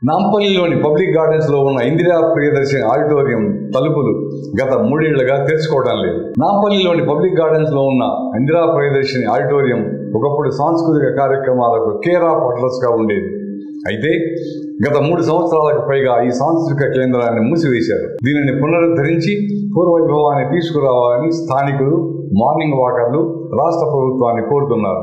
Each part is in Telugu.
నాంపల్లిలోని పబ్లిక్ గార్డెన్స్లో ఉన్న ఇందిరా ప్రియదర్శిని ఆడిటోరియం తలుపులు గత 3 ఏళ్లుగా తెరుచుకోవడం లేదు. నాంపల్లిలోని పబ్లిక్ గార్డెన్స్లో ఉన్న ఇందిరా ప్రియదర్శిని ఆడిటోరియం ఒకప్పుడు సాంస్కృతిక కార్యక్రమాలకు కేర్ ఆఫ్ అడ్రస్గా ఉండేది. అయితే గత 3 సంవత్సరాలకు పైగా ఈ సాంస్కృతిక కేంద్రాన్ని మూసివేశారు. దీనిని పునరుద్ధరించి పూర్వవైభవాన్ని తీసుకురావాలని స్థానికులు, మార్నింగ్ వాకర్లు రాష్ట్ర ప్రభుత్వాన్ని కోరుతున్నారు.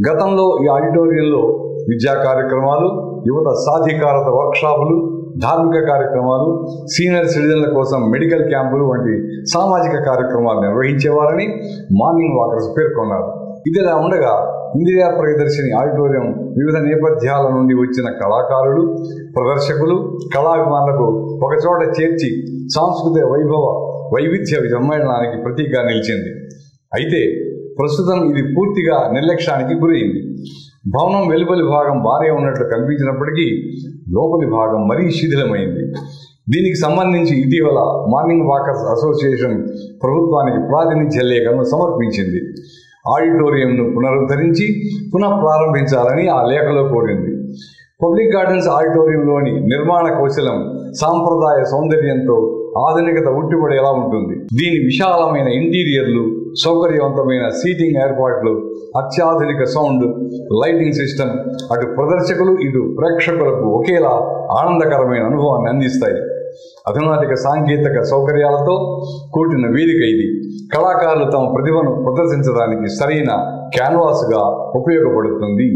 గతంలో ఈ ఆడిటోరియంలో విద్యా కార్యక్రమాలు, యువత సాధికారత వర్క్షాపులు, ధార్మిక కార్యక్రమాలు, సీనియర్ సిటిజన్ల కోసం మెడికల్ క్యాంపులు వంటి సామాజిక కార్యక్రమాలు నిర్వహించేవారని మార్నింగ్ వాకర్స్ పేర్కొన్నారు. ఇదిలా ఉండగా ఇందిరా ప్రియదర్శిని ఆడిటోరియం వివిధ నేపథ్యాల నుండి వచ్చిన కళాకారులు, ప్రదర్శకులు, కళాభిమానులకు ఒకచోట చేర్చి సాంస్కృతిక వైవిధ్య సమ్మేళనానికి ప్రతీకగా నిలిచింది. అయితే ప్రస్తుతం ఇది పూర్తిగా నిర్లక్ష్యానికి గురైంది. భవనం వెలుపలి భాగం బాగానే ఉన్నట్లు కనిపించినప్పటికీ లోపలి భాగం మరీ శిథిలమైంది. దీనికి సంబంధించి ఇటీవల మార్నింగ్ వాకర్స్ అసోసియేషన్ ప్రభుత్వానికి ప్రాతినిధ్య లేఖను సమర్పించింది. ఆడిటోరియంను పునరుద్ధరించి పునఃప్రారంభించాలని ఆ లేఖలో కోరింది. పబ్లిక్ గార్డెన్స్ ఆడిటోరియంలోని నిర్మాణ కౌశలం సాంప్రదాయ సౌందర్యంతో ఆధునికత ఉట్టిపడేలా ఉంటుంది. దీని విశాలమైన ఇంటీరియర్లు, సౌకర్యవంతమైన సీటింగ్ ఏర్పాట్లు, అత్యాధునిక సౌండ్, లైటింగ్ సిస్టమ్ అటు ప్రదర్శకులు ఇటు ప్రేక్షకులకు ఒకేలా ఆనందకరమైన అనుభవాన్ని అందిస్తాయి. అధునాతిక సాంకేతిక సౌకర్యాలతో కూడిన వేదిక ఇది. కళాకారులు తమ ప్రతిభను ప్రదర్శించడానికి సరైన క్యాన్వాస్గా ఉపయోగపడుతుంది.